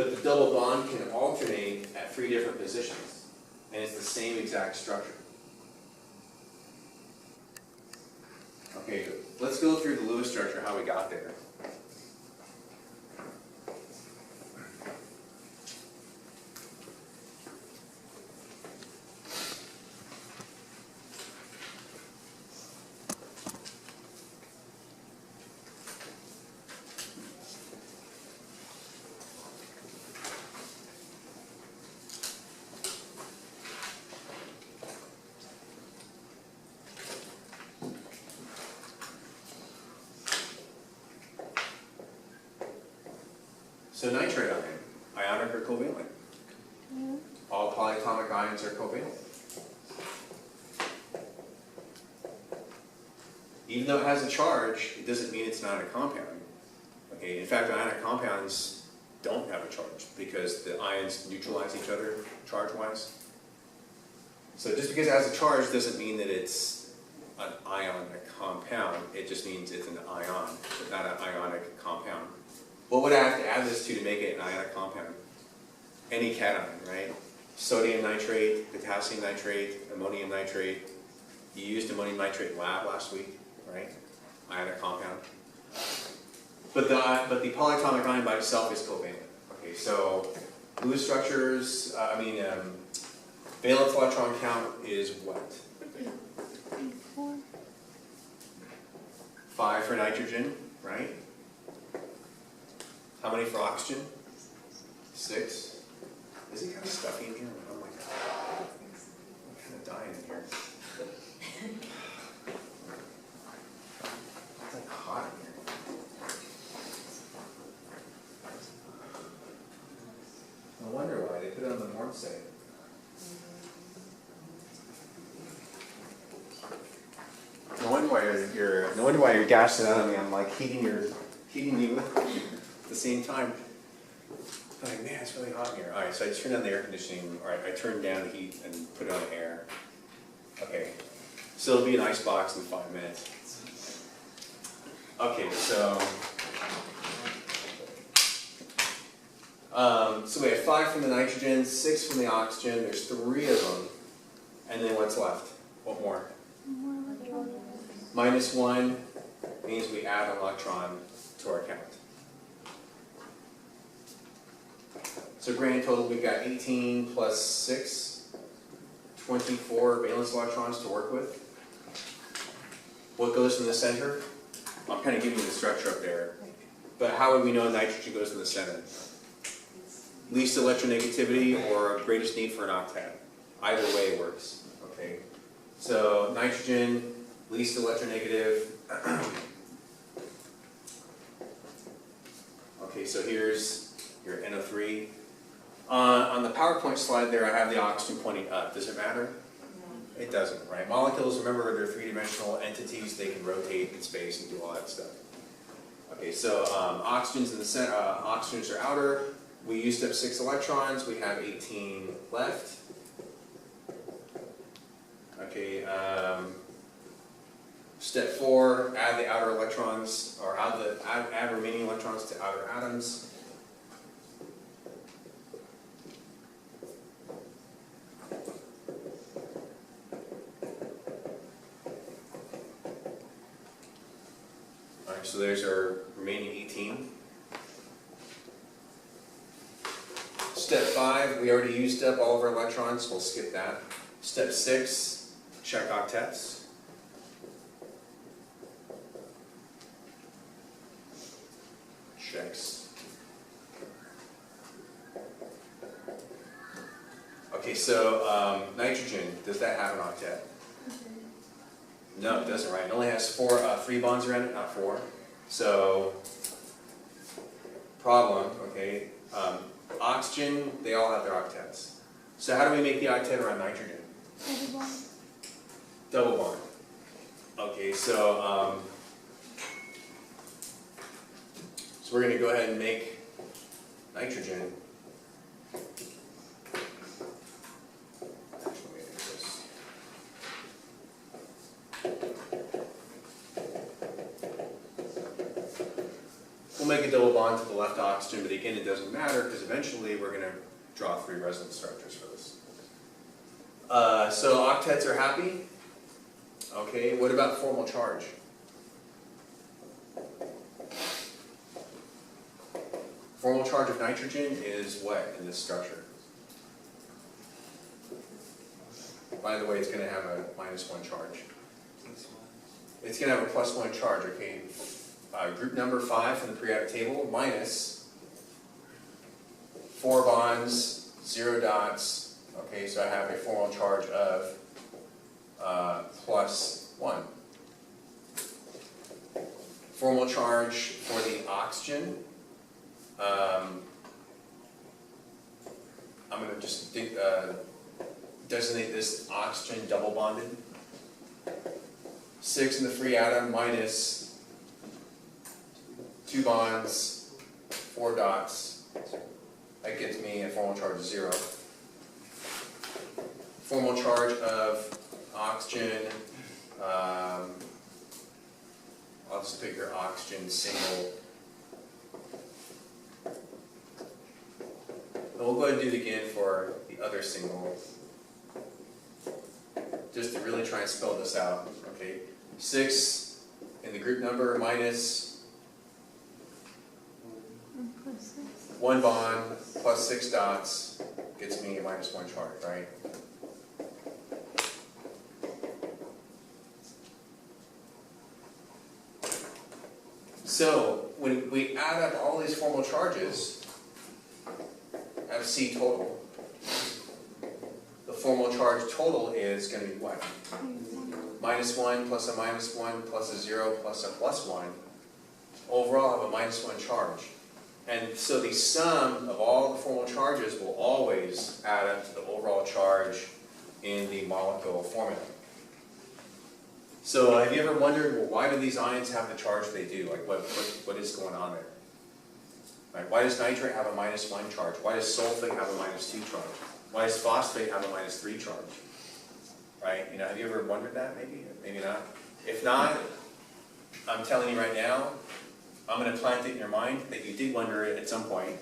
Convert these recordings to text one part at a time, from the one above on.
But the double bond can alternate at 3 different positions, and it's the same exact structure. Okay, let's go through the Lewis structure, how we got there. So nitrate ion, ionic or covalent? All polyatomic ions are covalent. Even though it has a charge, it doesn't mean it's not a compound. Okay, in fact, ionic compounds don't have a charge because the ions neutralize each other charge-wise. So just because it has a charge doesn't mean that it's an ionic compound. It just means it's an ion, but not an ionic compound. What would I have to add this to make it an ionic compound? Any cation, right? Sodium nitrate, potassium nitrate, ammonium nitrate. You used ammonium nitrate in lab last week, right? Ionic compound. But the polyatomic ion by itself is covalent. Okay, so Lewis structures, valence electron count is what? 5 for nitrogen, right? How many for oxygen? 6. Is it kind of stuffy in here? Oh my god. I'm kind of dying in here. It's like hot in here. No wonder why they put it on the warm side. No wonder why you're gassing out on me. I'm like heating you at the same time. I'm like, man, it's really hot in here. All right, so I just turned on the air conditioning. All right, I turned down the heat and put it on air. Okay, so it'll be an ice box in 5 minutes. Okay, so we have 5 from the nitrogen, 6 from the oxygen. There's 3 of them, and then what's left? What more? -1 means we add an electron to our count. So grand total, we've got 18 plus 6, 24 valence electrons to work with. What goes in the center? I'm kind of giving you the structure up there. But how would we know nitrogen goes in the center? Least electronegativity or greatest need for an octet? Either way works. Okay. So nitrogen, least electronegative. Okay, so here's your NO3. On the PowerPoint slide there, I have the oxygen pointing up. Does it matter? No. It doesn't, right? Molecules, remember, they're 3-dimensional entities. They can rotate in space and do all that stuff. Okay, so oxygen's in the center. Oxygens are outer. We used up 6 electrons. We have 18 left. Okay, step 4, add the outer electrons, or add remaining electrons to outer atoms. Alright, so there's our remaining 18. Step 5, we already used up all of our electrons, we'll skip that. Step 6, check octets. Checks. Okay, so nitrogen, does that have an octet? No, it doesn't, right? It only has 3 bonds around it, not 4. So, problem, okay. Oxygen, they all have their octets. So how do we make the octet around nitrogen? Double bond. Double bond. Okay, so we're going to go ahead and make nitrogen. We'll make a double bond to the left oxygen, but again, it doesn't matter because eventually we're going to draw 3 resonance structures for this. So octets are happy. Okay, what about formal charge? Formal charge of nitrogen is what in this structure? By the way, it's going to have a -1 charge. It's going to have a +1 charge, okay? Group number 5 from the periodic table, minus 4 bonds, 0 dots. Okay, so I have a formal charge of +1. Formal charge for the oxygen. I'm going to just designate this oxygen double bonded. 6 in the free atom minus 2 bonds, 4 dots. That gets me a formal charge of 0. Formal charge of oxygen, I'll just pick your oxygen single. And we'll go ahead and do it again for the other single, just to really try and spell this out. Okay, 6 in the group number minus 1 bond plus 6 dots gets me a -1 charge, right? So when we add up all these formal charges, FC total, the formal charge total is going to be what? -1 plus a -1 plus a 0 plus a +1. Overall, I have a -1 charge. And so the sum of all the formal charges will always add up to the overall charge in the molecule formula. So have you ever wondered, well, why do these ions have the charge they do? Like what is going on there? Right? Why does nitrate have a -1 charge? Why does sulfate have a -2 charge? Why does phosphate have a -3 charge? Right? You know, have you ever wondered that? Maybe, maybe not. If not, I'm telling you right now, I'm going to plant it in your mind that you did wonder it at some point.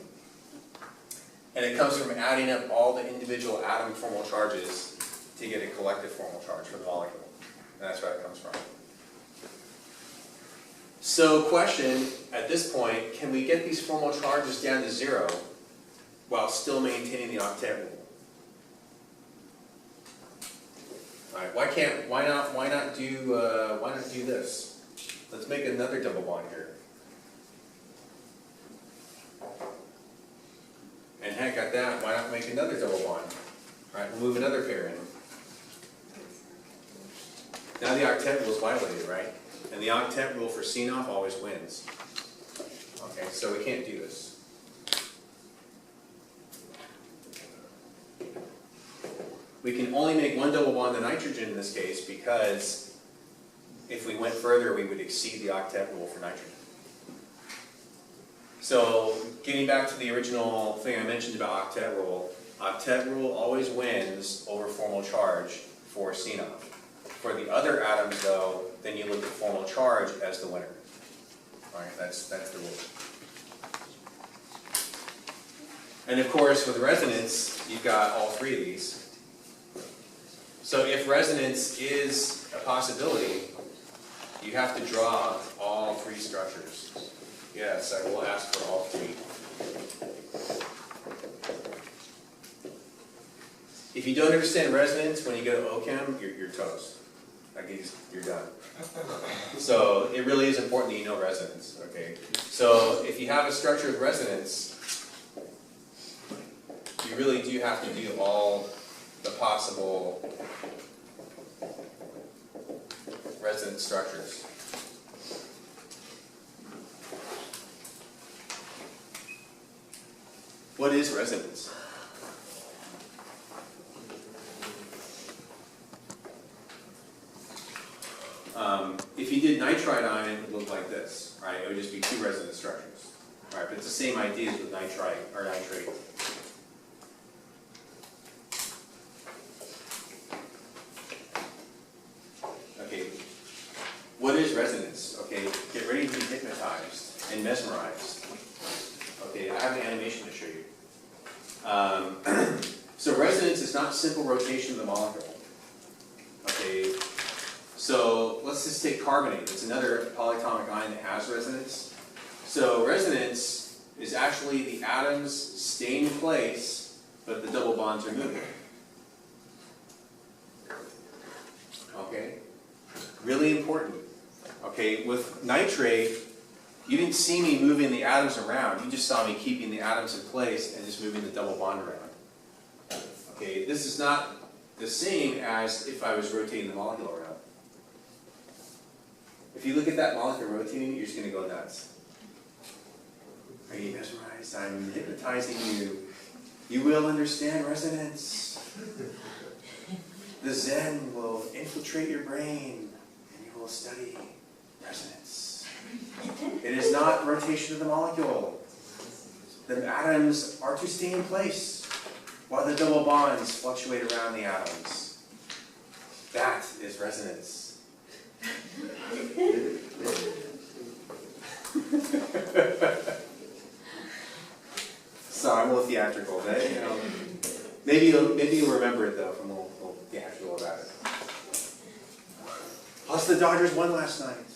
And it comes from adding up all the individual atom formal charges to get a collective formal charge for the molecule. And that's where it comes from. So question, at this point, can we get these formal charges down to 0 while still maintaining the octet rule? All right, why not do this? Let's make another double bond here. And heck, at that, why not make another double bond? All right, we'll move another pair in. Now the octet rule is violated, right? And the octet rule for CNOF always wins. Okay, so we can't do this. We can only make one double bond to nitrogen in this case because if we went further, we would exceed the octet rule for nitrogen. So getting back to the original thing I mentioned about octet rule always wins over formal charge for CNOF. For the other atoms, though, then you look at formal charge as the winner. All right, that's the rule. And of course, with resonance, you've got all 3 of these. So if resonance is a possibility, you have to draw all 3 structures. Yes, I will ask for all 3. If you don't understand resonance when you go to OChem, you're toast. Like you're done. So it really is important that you know resonance. Okay. So if you have a structure of resonance, you really do have to do all the possible resonance structures. What is resonance? If you did nitride ion, it would look like this, right? It would just be 2 resonance structures, right? But it's the same idea as with nitrite or nitrate. Okay, what is resonance? Okay, get ready to be hypnotized and mesmerized. Okay, not simple rotation of the molecule. Okay, so let's just take carbonate. It's another polyatomic ion that has resonance. So resonance is actually the atoms staying in place, but the double bonds are moving. Okay, really important. Okay, with nitrate, you didn't see me moving the atoms around. You just saw me keeping the atoms in place and just moving the double bond around. Okay, this is not the same as if I was rotating the molecule around. If you look at that molecule rotating, you're just going to go nuts. Are you mesmerized? I'm hypnotizing you. You will understand resonance. The Zen will infiltrate your brain, and you will study resonance. It is not rotation of the molecule. The atoms are to stay in place while the double bonds fluctuate around the atoms. That is resonance. Sorry, I'm a little theatrical. But, you know, maybe you'll remember it though from a little theatrical about it. Plus the Dodgers won last night.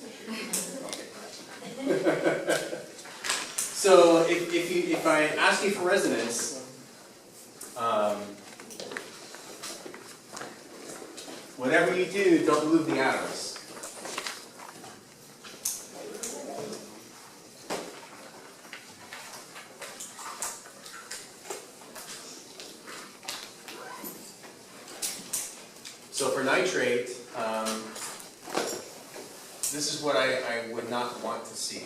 So if I ask you for resonance, whatever you do, don't move the atoms. So for nitrate, this is what I would not want to see.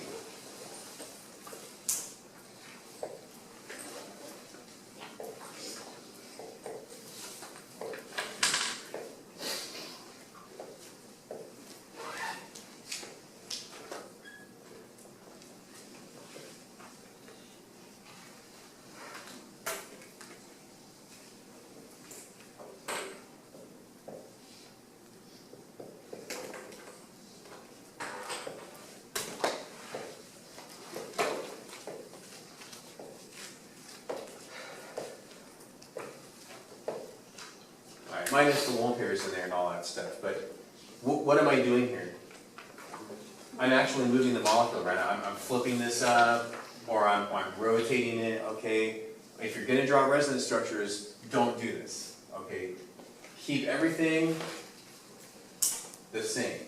Minus the lone pairs in there and all that stuff, but what am I doing here? I'm actually moving the molecule right now. I'm flipping this up, or I'm rotating it, okay? If you're going to draw resonance structures, don't do this, okay? Keep everything the same.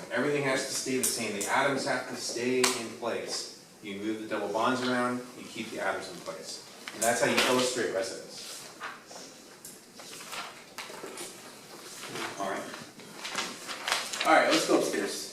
Everything has to stay the same. The atoms have to stay in place. You move the double bonds around, you keep the atoms in place. And that's how you illustrate resonance. All right. All right, let's go upstairs.